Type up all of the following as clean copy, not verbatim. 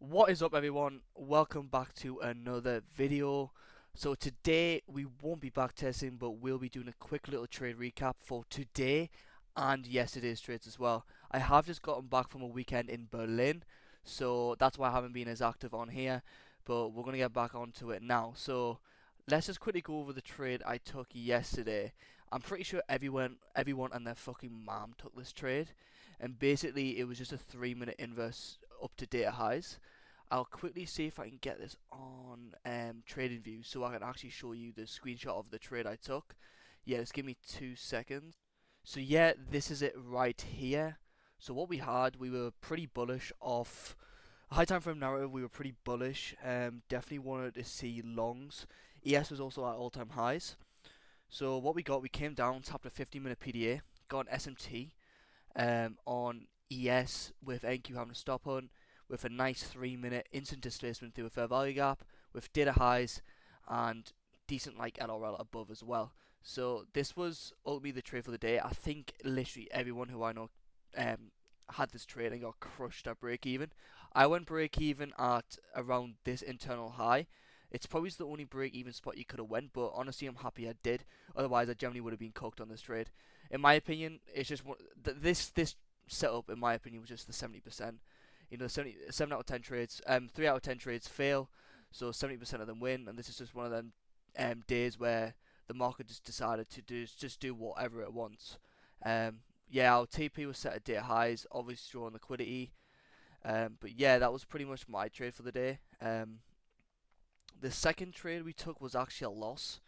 What is up, everyone? Welcome back to another video. So today we won't be back testing, but we'll be doing a quick little trade recap for today and yesterday's trades as well. I have just gotten back from a weekend in Berlin, so that's why I haven't been as active on here, but we're gonna get back onto it now. So let's just quickly go over the trade I took yesterday. I'm pretty sure everyone and their fucking mom took this trade, and basically it was just a 3 minute inverse up to data highs. I'll quickly see if I can get this on TradingView so I can actually show you the screenshot of the trade I took. Yeah, just give me 2 seconds. So yeah, this is it right here. So what we had, we were pretty bullish off high time frame narrative. We were pretty bullish. Definitely wanted to see longs. ES was also at all-time highs. So what we got, we came down, tapped a 50-minute PDA, got an SMT on ES with NQ having a stop hunt, with a nice 3 minute instant displacement through a fair value gap, with data highs and decent like LRL above as well. So this was ultimately the trade for the day. I think literally everyone who I know had this trade and got crushed at break even. I went break even at around this internal high. It's probably the only break even spot you could have went, but honestly I'm happy I did. Otherwise I generally would have been cooked on this trade. In my opinion, it's just this setup in my opinion was just the 70%. You know, 7 out of 10 trades, 3 out of 10 trades fail, so 70% of them win, and this is just one of them days where the market just decided to do whatever it wants. Yeah, our TP was set at data highs, obviously drawing liquidity. But yeah, that was pretty much my trade for the day. The second trade we took was actually a loss,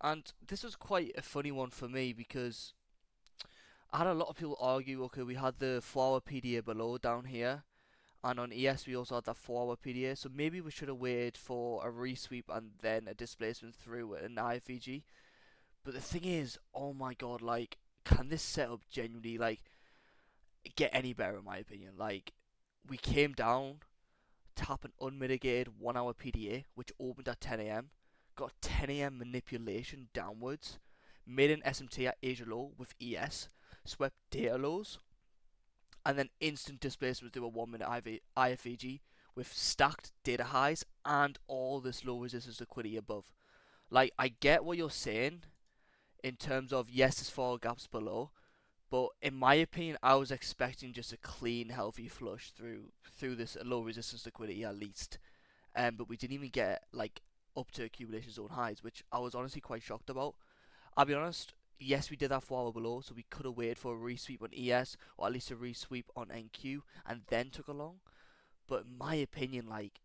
and this was quite a funny one for me because I had a lot of people argue. Okay, we had the 4-hour PDA below down here, and on ES we also had that 4-hour PDA, so maybe we should have waited for a resweep and then a displacement through an IFEG. But the thing is, oh my god, like, can this setup genuinely like get any better in my opinion? Like, we came down, tap an unmitigated 1-hour PDA, which opened at 10 a.m., got 10 a.m. manipulation downwards, made an SMT at Asia low with ES, swept data lows, and then instant displacement through a 1 minute IFEG with stacked data highs and all this low resistance liquidity above. Like, I get what you're saying in terms of yes, there's 4 gaps below, but in my opinion, I was expecting just a clean, healthy flush through this low resistance liquidity at least. But we didn't even get like up to accumulation zone highs, which I was honestly quite shocked about. I'll be honest. Yes, we did that 4 hour below, so we could have waited for a resweep on ES or at least a resweep on NQ and then took a long. But in my opinion, like,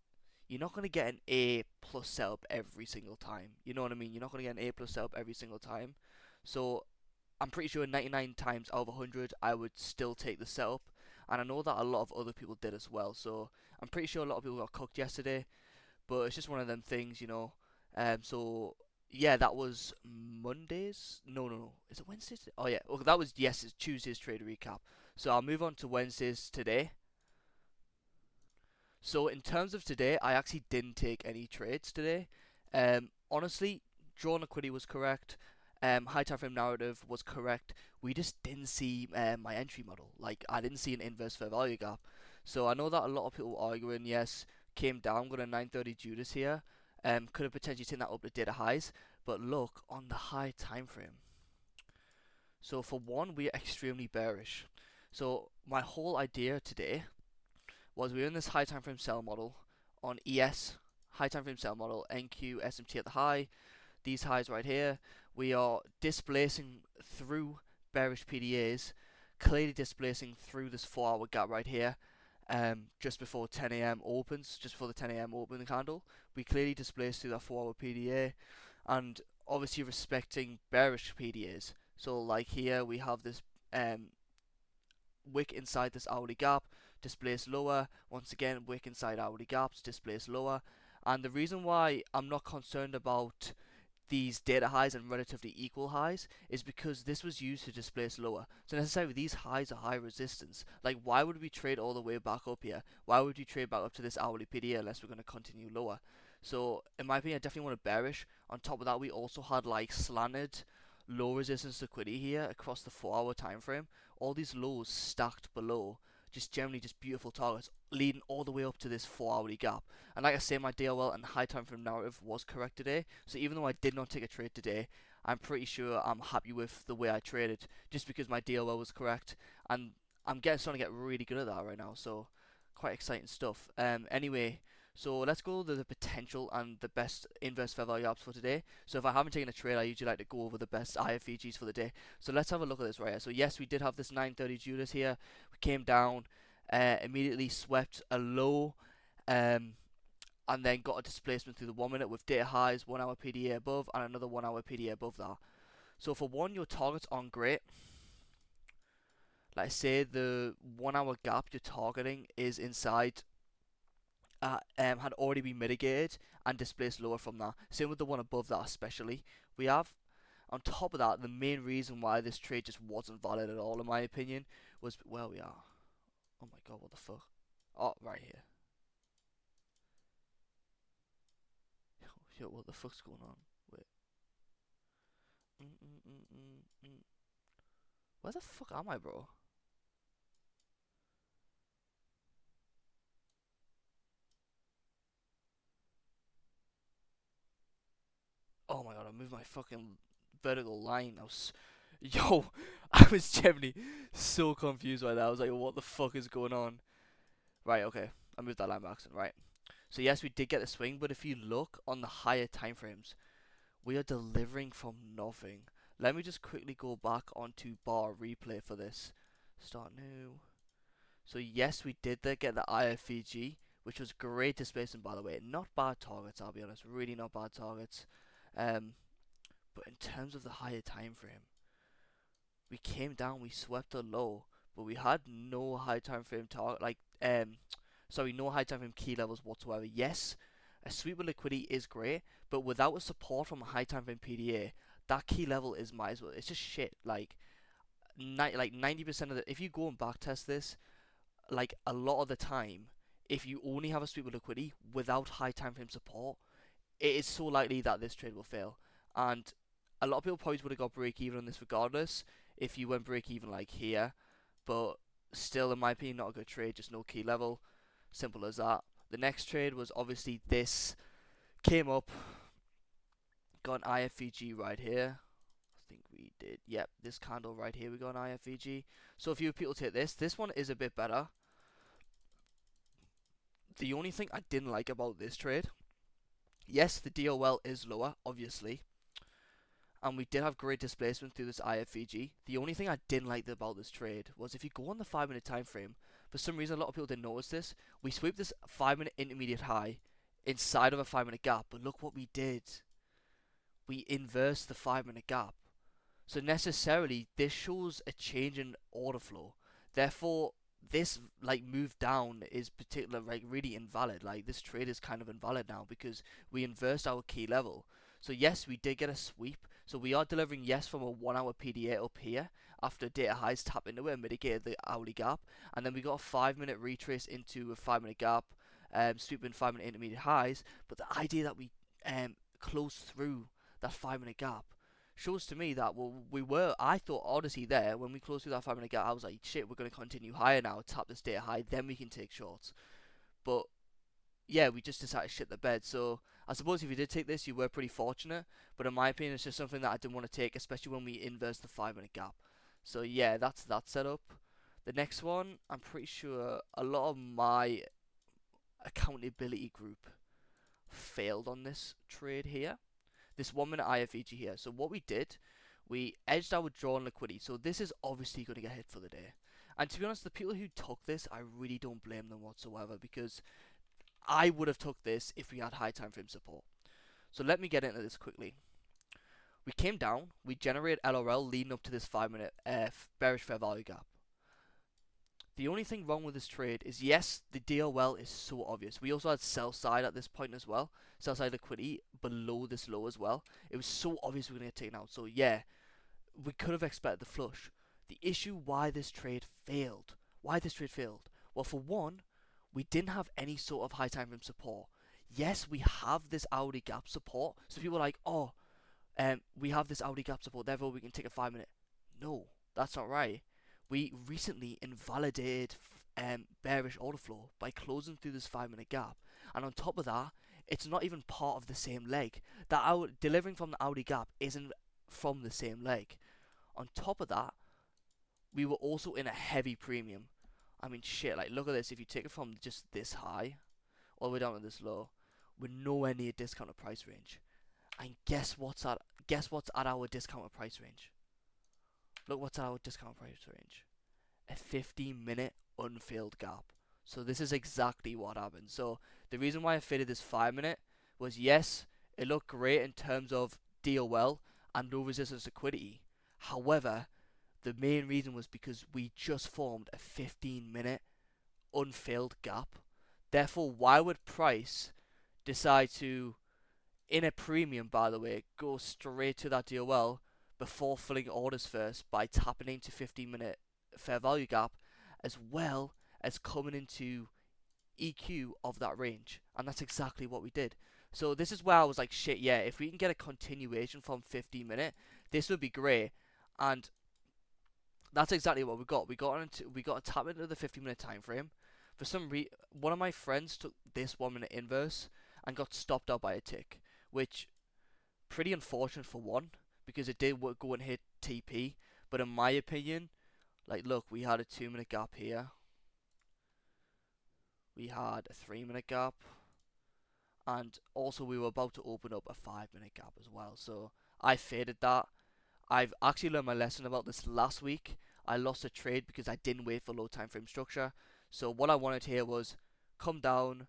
you're not gonna get an A plus setup every single time. You know what I mean? You're not gonna get an A plus setup every single time. So I'm pretty sure 99 times out of 100 I would still take the setup, and I know that a lot of other people did as well. So I'm pretty sure a lot of people got cooked yesterday, but it's just one of them things, you know. So yeah, that was Monday's. No, no, no. Is it Wednesday's? Oh yeah. Well, that was yes. It's Tuesday's trade recap. So I'll move on to Wednesday's today. So in terms of today, I actually didn't take any trades today. Honestly, drawn liquidity was correct. High time frame narrative was correct. We just didn't see my entry model. Like, I didn't see an inverse fair value gap. So I know that a lot of people arguing yes, came down, got a 930 Judas here. Could have potentially taken that up to data highs. But look on the high time frame. So for one, we are extremely bearish. So my whole idea today was we're in this high time frame sell model on ES, high time frame sell model, NQ, SMT at the high, these highs right here. We are displacing through bearish PDAs, clearly displacing through this 4 hour gap right here. Just before 10 a.m. opens, just before the 10 a.m. open candle, we clearly displaced through that 4 hour PDA, and obviously respecting bearish PDAs. So like here we have this wick inside this hourly gap, displace lower. Once again, wick inside hourly gaps, displace lower. And the reason why I'm not concerned about these data highs and relatively equal highs is because this was used to displace lower. So necessarily these highs are high resistance. Like, why would we trade all the way back up here? Why would you trade back up to this hourly PDA unless we're going to continue lower? So in my opinion, I definitely want to bearish. On top of that, we also had like slanted low resistance liquidity here across the 4 hour time frame. All these lows stacked below just generally just beautiful targets leading all the way up to this 4 hourly gap. And like I say, my DLL and high time frame narrative was correct today. So even though I did not take a trade today, I'm pretty sure I'm happy with the way I traded, just because my DLL was correct, and I'm getting starting to get really good at that right now. So quite exciting stuff. Anyway, so let's go to the potential and the best inverse fair value apps for today. So if I haven't taken a trade, I usually like to go over the best IFVGs for the day. So let's have a look at this right here. So yes, we did have this 930 Judas here. We came down, immediately swept a low, um, and then got a displacement through the 1 minute with data highs, 1 hour PDA above, and another 1 hour PDA above that. So for one, your targets aren't great. Like I say, the 1 hour gap you're targeting is inside, had already been mitigated and displaced lower from that. Same with the one above that, especially. We have, on top of that, the main reason why this trade just wasn't valid at all, in my opinion, was where we are. Oh my god, what the fuck? Oh, right here. Yo, what the fuck's going on? Wait. Where the fuck am I, bro? Oh my god, I moved my fucking vertical line. Yo, I was genuinely so confused by that. I was like, what the fuck is going on? Right, okay. I moved that line by accident, right. So yes, we did get the swing, but if you look on the higher time frames, we are delivering from nothing. Let me just quickly go back onto bar replay for this. Start new. So yes, we did get the IFVG, which was great displacement, by the way. Not bad targets, I'll be honest. Really not bad targets. Um, but in terms of the higher time frame, we came down, we swept a low, but we had no high time frame target, sorry, no high time frame key levels whatsoever. Yes, a sweep of liquidity is great, but without a support from a high time frame PDA, that key level is might as well. It's just shit. Like, 90% of the, if you go and backtest this, like a lot of the time, if you only have a sweep of liquidity without high time frame support, it is so likely that this trade will fail. And a lot of people probably would have got break even on this regardless if you went break even like here, but still, in my opinion, not a good trade. Just no key level, simple as that. The next trade was obviously this, came up, got an IFVG right here. I think we did. Yep, this candle right here, we got an IFVG. So if you people take this one is a bit better. The only thing I didn't like about this trade, yes, the DOL is lower, obviously, and we did have great displacement through this IFVG. The only thing I didn't like about this trade was if you go on the 5 minute time frame, for some reason a lot of people didn't notice this, we sweep this 5 minute intermediate high inside of a 5 minute gap, but look what we did. We inversed the 5 minute gap. So necessarily this shows a change in order flow. Therefore, this like move down is particular like really invalid. Like this trade is kind of invalid now because we inversed our key level. So yes, we did get a sweep. So we are delivering yes from a 1 hour PDA up here after data highs tap into it and mitigated the hourly gap, and then we got a 5 minute retrace into a 5 minute gap, sweeping 5 minute intermediate highs. But the idea that we closed through that 5 minute gap shows to me that I thought Odyssey there when we closed through that 5 minute gap, I was like, shit, we're going to continue higher now, tap this data high, then we can take shorts. But yeah, we just decided to shit the bed. So I suppose if you did take this, you were pretty fortunate. But in my opinion, it's just something that I didn't want to take, especially when we inverse the 5 minute gap. So yeah, that's that setup. The next one, I'm pretty sure a lot of my accountability group failed on this trade here. This 1 minute IFEG here. So what we did, we edged our withdrawal liquidity. So this is obviously going to get hit for the day. And to be honest, the people who took this, I really don't blame them whatsoever, because I would have took this if we had high time frame support. So let me get into this quickly. We came down, we generated LRL leading up to this 5 minute bearish fair value gap. The only thing wrong with this trade is, yes, the DOL is so obvious. We also had sell side at this point as well. Sell side liquidity below this low as well. It was so obvious we were going to get taken out. So yeah, we could have expected the flush. The issue why this trade failed. Well, for one, we didn't have any sort of high time frame support. Yes, we have this hourly gap support. So people are like, oh, we have this hourly gap support, therefore we can take a 5 minute. No, that's not right. We recently invalidated bearish order flow by closing through this 5 minute gap. And on top of that, it's not even part of the same leg. That delivering from the Audi gap isn't from the same leg. On top of that, we were also in a heavy premium. I mean, shit, like, look at this. If you take it from just this high all the way down to this low, we're nowhere near discounted price range. And guess what's at our discounted price range? Look what's at our discounted price range. A 15-minute unfilled gap. So this is exactly what happened. So the reason why I fitted this 5 minute was, yes, it looked great in terms of deal well and low resistance liquidity. However, the main reason was because we just formed a 15-minute unfilled gap. Therefore, why would price decide to, in a premium by the way, go straight to that deal well before filling orders first by tapping into 15-minute fair value gap, as well as coming into EQ of that range? And that's exactly what we did. So this is where I was like, shit, yeah, if we can get a continuation from 15-minute, this would be great. And that's exactly what we got. We got a tap into the 15-minute time frame. For some reason, one of my friends took this 1 minute inverse and got stopped out by a tick, which pretty unfortunate for one, because it did go and hit TP. But in my opinion, like, look, we had a 2 minute gap here. We had a 3 minute gap. And also we were about to open up a 5 minute gap as well. So I faded that. I've actually learned my lesson about this last week. I lost a trade because I didn't wait for low time frame structure. So what I wanted here was come down.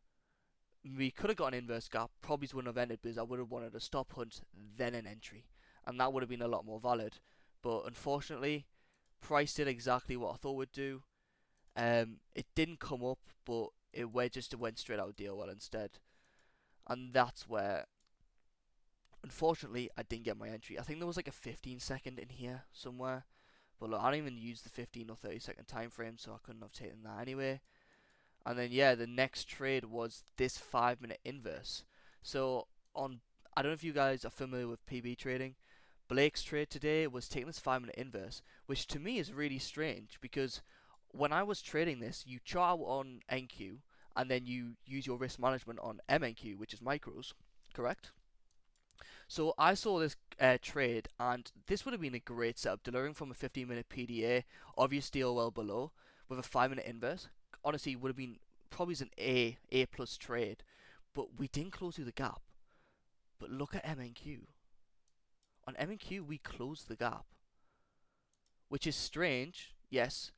We could have got an inverse gap. Probably wouldn't have ended because I would have wanted a stop hunt, then an entry. And that would have been a lot more valid. But unfortunately, price did exactly what I thought it would do. It didn't come up, but it went straight out deal well instead. And that's where, unfortunately, I didn't get my entry. I think there was like a 15 second in here somewhere. But look, I didn't even use the 15 or 30 second time frame, so I couldn't have taken that anyway. And then yeah, the next trade was this 5 minute inverse. So I don't know if you guys are familiar with PB trading. Blake's trade today was taking this 5 minute inverse, which to me is really strange because when I was trading this, you chart out on NQ and then you use your risk management on MNQ, which is micros, correct? So I saw this trade, and this would have been a great setup, delivering from a 15-minute PDA, obvious deal well below, with a 5 minute inverse. Honestly, would have been probably an A plus trade, but we didn't close through the gap. But look at MNQ. On MNQ, we closed the gap, which is strange. Yes,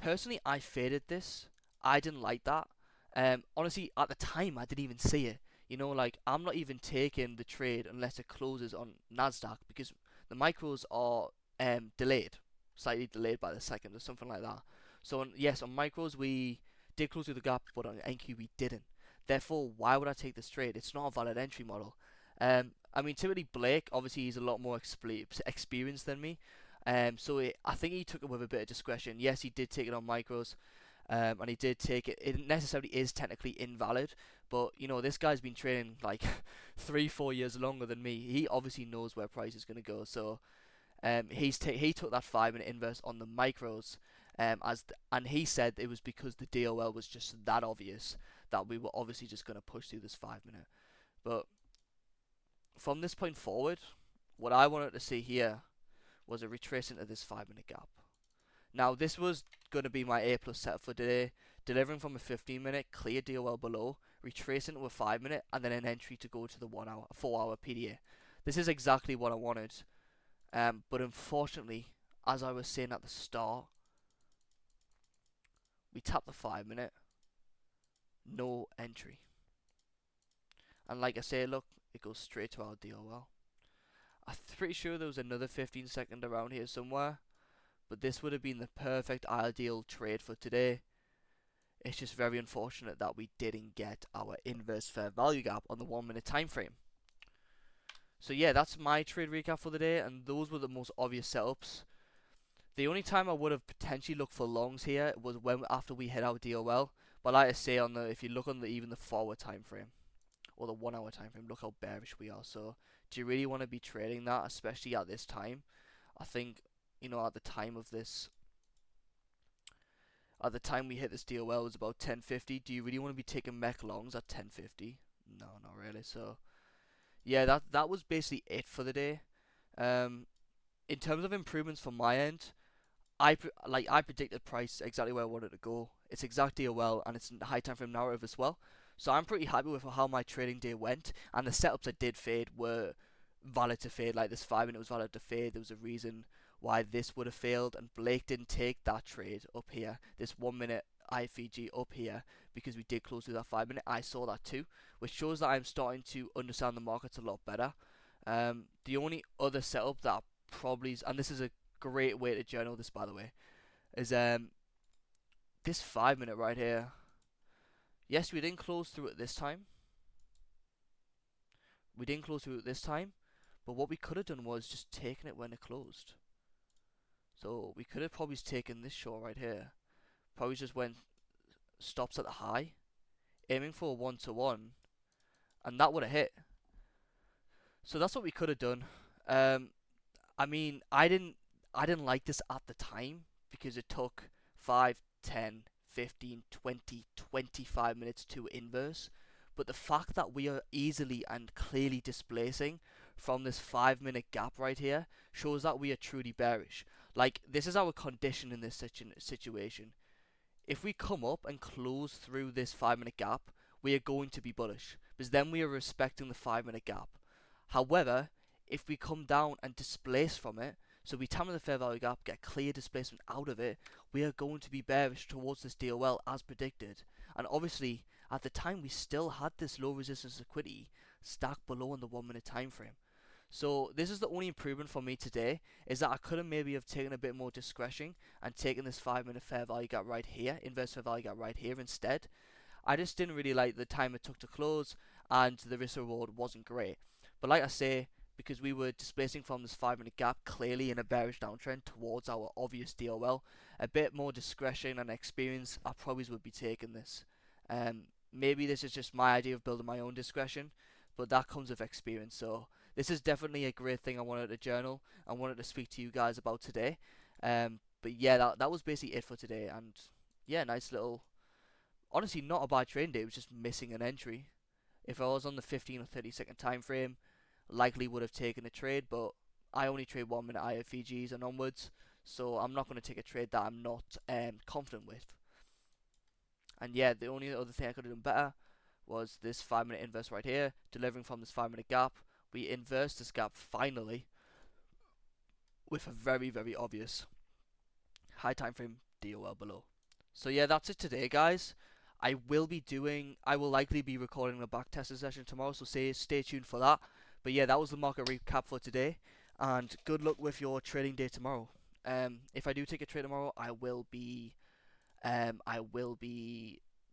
personally, I faded this. I didn't like that. Honestly, at the time, I didn't even see it. You know, like, I'm not even taking the trade unless it closes on Nasdaq because the micros are delayed, slightly delayed by the second or something like that. So yes, on micros we did close through the gap, but on NQ we didn't. Therefore, why would I take this trade? It's not a valid entry model. I mean, typically Blake, obviously he's a lot more experienced than me. I think he took it with a bit of discretion. Yes, he did take it on micros. And he did take it. It necessarily is technically invalid, but you know this guy's been trading like 3-4 years longer than me. He obviously knows where price is going to go. So he took that 5 minute inverse on the micros, and he said it was because the DOL was just that obvious that we were obviously just going to push through this 5 minute. But from this point forward, what I wanted to see here was a retracing of this 5 minute gap. Now this was going to be my A plus setup for today, delivering from a 15 minute, clear deal well below, retracing to a 5 minute, and then an entry to go to the 4 hour PDA. This is exactly what I wanted, but unfortunately, as I was saying at the start, we tapped the 5 minute, no entry. And like I say, look, it goes straight to our DOL. I'm pretty sure there was another 15 second around here somewhere, but this would have been the perfect ideal trade for today. It's just very unfortunate that we didn't get our inverse fair value gap on the 1 minute time frame. So yeah, that's my trade recap for the day, and those were the most obvious setups. The only time I would have potentially looked for longs here was when after we hit our DOL. But like I say, if you look on even the 4 hour time frame or the 1 hour time frame, look how bearish we are. So do you really want to be trading that, especially at this time? I think, you know, at the time of this, At the time we hit this DOL, it was about 1050. Do you really want to be taking mech longs at 1050? No, not really. So yeah, that was basically it for the day. Um, in terms of improvements from my end, I predicted price exactly where I wanted to go. It's exact DOL and it's in the high time frame narrative as well. So I'm pretty happy with how my trading day went, and the setups I did fade were valid to fade. Like this 5 minute was valid to fade. There was a reason why this would have failed, and Blake didn't take that trade up here. This 1 minute IFVG up here because we did close through that 5 minute. I saw that too, which shows that I'm starting to understand the markets a lot better. The only other setup that probably is, and this is a great way to journal this by the way, is this 5 minute right here. Yes, we didn't close through it this time. We didn't close through it this time, but what we could have done was just taken it when it closed. So we could have probably taken this short right here. Probably just went stops at the high, aiming for a 1-to-1, and that would have hit. So that's what we could have done. I mean, I didn't like this at the time because it took 5, 10, 15, 20, 25 minutes to inverse. But the fact that we are easily and clearly displacing from this 5 minute gap right here shows that we are truly bearish. Like, this is our condition in this situation. If we come up and close through this 5 minute gap, we are going to be bullish because then we are respecting the 5 minute gap. However, if we come down and displace from it, so we tap in the fair value gap, get clear displacement out of it, we are going to be bearish towards this DOL as predicted. And obviously, at the time, we still had this low resistance liquidity stacked below in the 1 minute time frame. So this is the only improvement for me today, is that I could have maybe have taken a bit more discretion and taken this 5 minute fair value gap right here, inverse fair value gap right here instead. I just didn't really like the time it took to close, and the risk reward wasn't great. But like I say, because we were displacing from this 5 minute gap clearly in a bearish downtrend towards our obvious DOL, a bit more discretion and experience, I probably would be taking this. Maybe this is just my idea of building my own discretion, but that comes with experience. So this is definitely a great thing I wanted to journal. I wanted to speak to you guys about today. But yeah, that was basically it for today. And yeah, nice little, honestly not a bad trading day. It was just missing an entry. If I was on the 15 or 30 second time frame, likely would have taken a trade, but I only trade 1 minute IFVGs and onwards, so I'm not going to take a trade that I'm not confident with. And yeah, the only other thing I could have done better was this 5 minute inverse right here, delivering from this 5 minute gap. We inverse this gap finally with a very, very obvious high time frame DOL below. So yeah, that's it today, guys. I will likely be recording a back testing session tomorrow, so stay tuned for that. But yeah, that was the market recap for today, and good luck with your trading day tomorrow. If I do take a trade tomorrow, I will be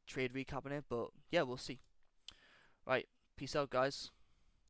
trade recapping it, but yeah, we'll see. Right, peace out, guys.